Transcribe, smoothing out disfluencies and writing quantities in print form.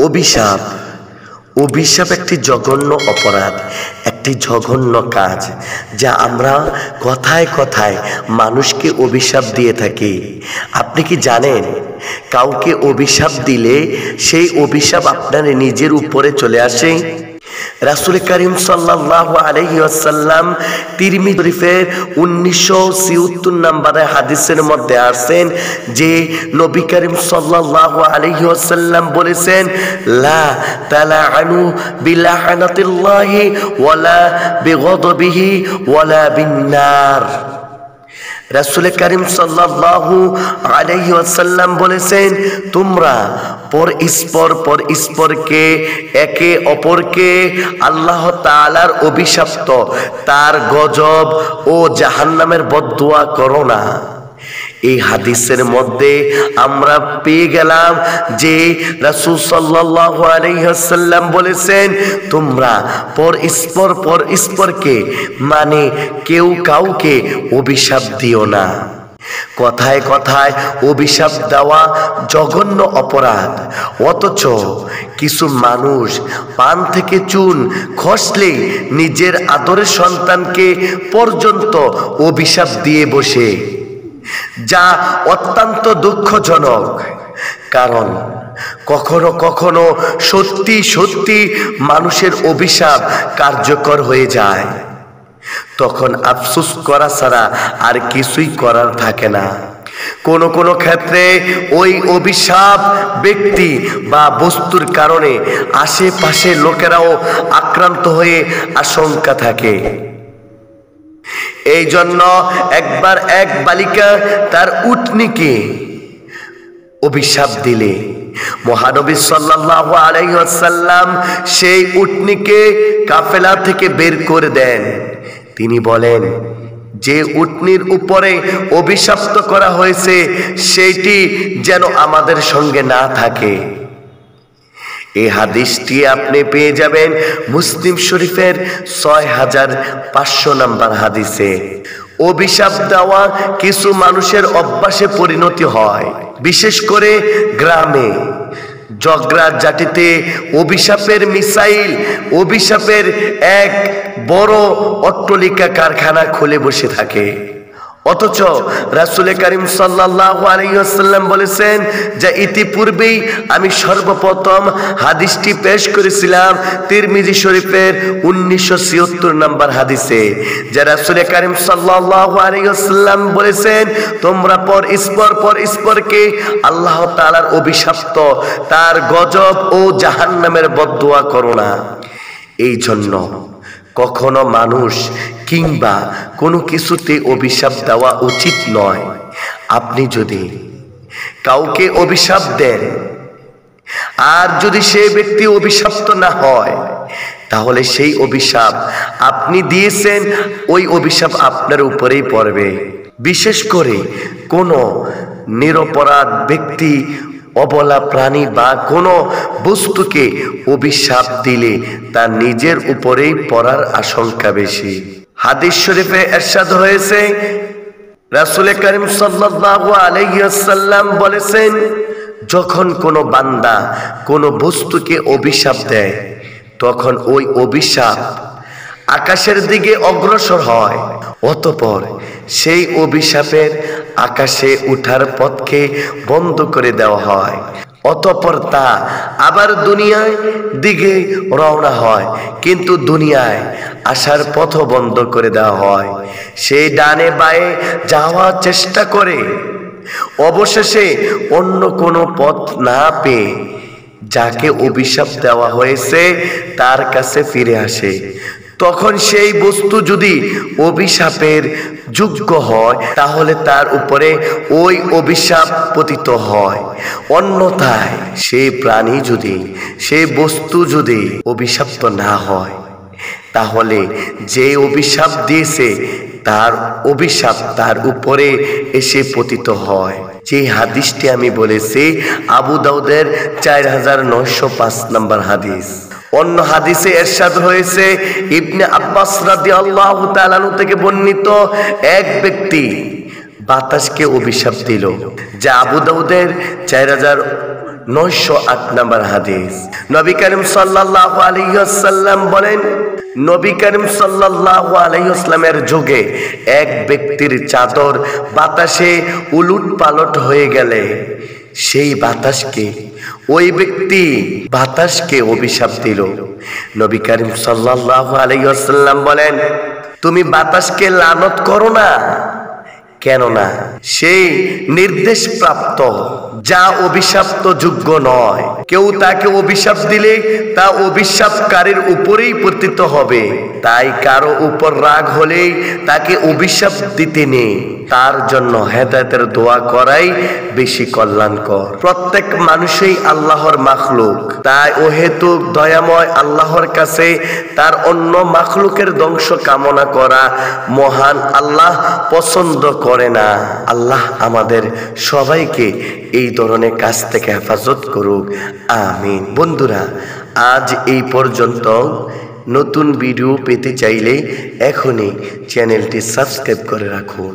অভিশাপ অভিশাপ একটি জঘন্য অপরাধ, একটি জঘন্য কাজ, যা আমরা কথায় কথায় মানুষকে অভিশাপ দিয়ে থাকি। আপনি কি জানেন, কাউকে অভিশাপ দিলে সেই অভিশাপ আপনার নিজের উপরে চলে আসে? রাসূল করিম সাল্লাল্লাহু আলাইহি ওয়াসাল্লাম তিরমিজি শরীফের 1976 নম্বরের হাদিসের মধ্যে আছেন যে নবী করিম সাল্লাল্লাহু আলাইহি ওয়াসাল্লাম বলেছেন, লা তালাআনু বিলাহনাতিল্লাহি ওয়ালা বিগদবিহি ওয়ালা বিন্নার। রাসূল করিম সাল্লাল্লাহু আলাইহি ওয়াসাল্লাম বলেছেন, তোমরা পরস্পরকে একে অপরকে আল্লাহ তাআলার অভিশপ্ত, তার গজব ও জাহান্নামের বদদুয়া করো না। এই হাদিসের মধ্যে আমরা পেয়ে গেলাম যে রাসূল সাল্লাল্লাহু আলাইহি ওয়াসাল্লাম বলেছেন, তোমরা পরস্পরকে মানে কেউ কাউকে অভিশাপ দিও না। কথায় কথায় অভিশাপ দেওয়া জঘন্য অপরাধ, অথচ কিছু মানুষ পান থেকে চুন খসলেই নিজের আদরের সন্তানকে পর্যন্ত অভিশাপ দিয়ে বসে, যা অত্যন্ত দুঃখজনক। কারণ কখনো কখনো সত্যি সত্যি মানুষের অভিশাপ কার্যকর হয়ে যায়, তখন আফসোস করা ছাড়া আর কিছুই করার থাকে না। কোনো কোনো ক্ষেত্রে ওই অভিশাপ ব্যক্তি বা বস্তুর কারণে আশেপাশে লোকেরাও আক্রান্ত হয়ে আশঙ্কা থাকে। এই জন্য একবার এক বালিকা তার উটনিকে অভিশাপ দিলে মহানবী সাল্লাল্লাহু আলাইহি ওয়াসাল্লাম সেই উটনিকে কাফেলা থেকে বের করে দেন। তিনি বলেন, যে উটনির উপরে অভিশপ্ত করা হয়েছে সেইটি যেন আমাদের সঙ্গে না থাকে। এই হাদিসটি আপনি পেয়ে যাবেন মুসলিম শরীফের 6500 নম্বর হাদিসে। অভিশাপ দেওয়া কিছু মানুষের অভ্যাসে পরিণতি হয়, বিশেষ করে গ্রামে। ঝগড়াঝাটিতে অভিশাপের মিসাইল, অভিশাপের এক বড় অট্টালিকা কারখানা খুলে বসে থাকে। অথচ রাসূল করিম সাল্লাল্লাহু আলাইহি ওয়াসাল্লাম বলেছেন, যে ইতিপূর্বেই আমি সর্বপ্রথম হাদিসটি পেশ করেছিলাম তিরমিজি শরীফের 1976 নম্বর হাদিসে, যে রাসূল করিম সাল্লাল্লাহু আলাইহি ওয়াসাল্লাম বলেছেন, তোমরা পরস্পরকে আল্লাহ তাআলার অভিশপ্ত, তার গজব ও জাহান্নামের বদদুয়া করো না। এই জন্য কখনো মানুষ কিংবা কোনো কিছুতে অভিশাপ দেওয়া উচিত নয়। আপনি যদি কাউকে অভিশাপ দেন আর যদি সেই ব্যক্তি অভিশপ্ত না হয়, তাহলে সেই অভিশাপ আপনি দিয়েছেন, ওই অভিশাপ আপনার উপরেই পড়বে। বিশেষ করে কোনো নিরপরাধ ব্যক্তি, অবলা প্রাণী বা কোনো বস্তুকে অভিশাপ দিলে তার নিজের উপরেই পড়ার আশঙ্কা বেশি। হাদিস শরীফে ইরশাদ হয়েছে, রাসূল করিম সাল্লাল্লাহু আলাইহি ওয়াসাল্লাম বলেছেন, যখন কোনো বান্দা কোনো বস্তুকে অভিশাপ দেয়, তখন ওই অভিশাপ আকাশের দিকে অগ্রসর হয়, অতঃপর সেই অভিশাপের আকাশে উঠার পথকে বন্ধ করে দেওয়া হয়। অতঃপর তা আবার দুনিয়ায় দিকে রওনা হয়, কিন্তু দুনিয়ায় আসার পথ বন্ধ করে দেওয়া হয়। সেই ডানে বায়ে যাওয়ার চেষ্টা করে, অবশেষে অন্য কোনো পথ না পেয়ে যাকে অভিশাপ দেওয়া হয়েছে তার কাছে ফিরে আসে। তখন সেই বস্তু যদি অভিশাপের যোগ্য হয়, তাহলে তার উপরে ওই অভিশাপ পতিত হয়। অন্যথায় সেই প্রাণী যদি, সেই বস্তু যদি অভিশপ্ত না হয়, তাহলে যে অভিশাপ দিয়েছে তার অভিশাপ তার উপরে এসে পতিত হয়। যে হাদিসটি আমি বলেছি আবু দাউদের 4905 নম্বর হাদিস। অন্য হাদিসে ইরশাদ হয়েছে, ইবনে আব্বাস রাদিয়াল্লাহু তাআলা আনহু থেকে বর্ণিত, এক ব্যক্তি বাতাসকে অভিশাপ দিল, যা আবু দাউদের 908 নম্বর হাদিস। নবী করিম সাল্লাল্লাহু আলাইহি ওয়াসাল্লাম বলেন, নবী করিম সাল্লাল্লাহু আলাইহি ওয়াসাল্লামের যুগে এক ব্যক্তির চাদর বাতাসে উলটপালট হয়ে গেলে সেই ওই ব্যক্তি বাতাসকে অভিশাপ দিল। নবী করিম সাল্লাল্লাহু আলাইহি ওয়াসাল্লাম বলেন, তুমি বাতাসকে লানত করো না, কেননা সেই নির্দেশ প্রাপ্ত, যা অভিশাপ্ত যোগ্য নয়। কেউ তাকে অভিশাপ দিলে তা অভিশাপকারীর উপরেই পতিত হবে। তাই কারো উপর রাগ হলেই তাকে অভিশাপ দিতে নেই, তার জন্য হেদায়েতের দোয়া করাই বেশি কল্যাণকর। প্রত্যেক মানুষই আল্লাহর মাখলুক, তাই ও হেতুক দয়াময় আল্লাহর কাছে তার অন্য মাখলুকের ধ্বংস কামনা করা মহান আল্লাহ পছন্দ করে না। আল্লাহ আমাদের সবাইকে এই ধরনের কাজ থেকে হেফাজত করুক, আমিন। বন্ধুরা, আজ এই পর্যন্ত। নতুন ভিডিও পেতে চাইলে এখনই চ্যানেলটি সাবস্ক্রাইব করে রাখুন।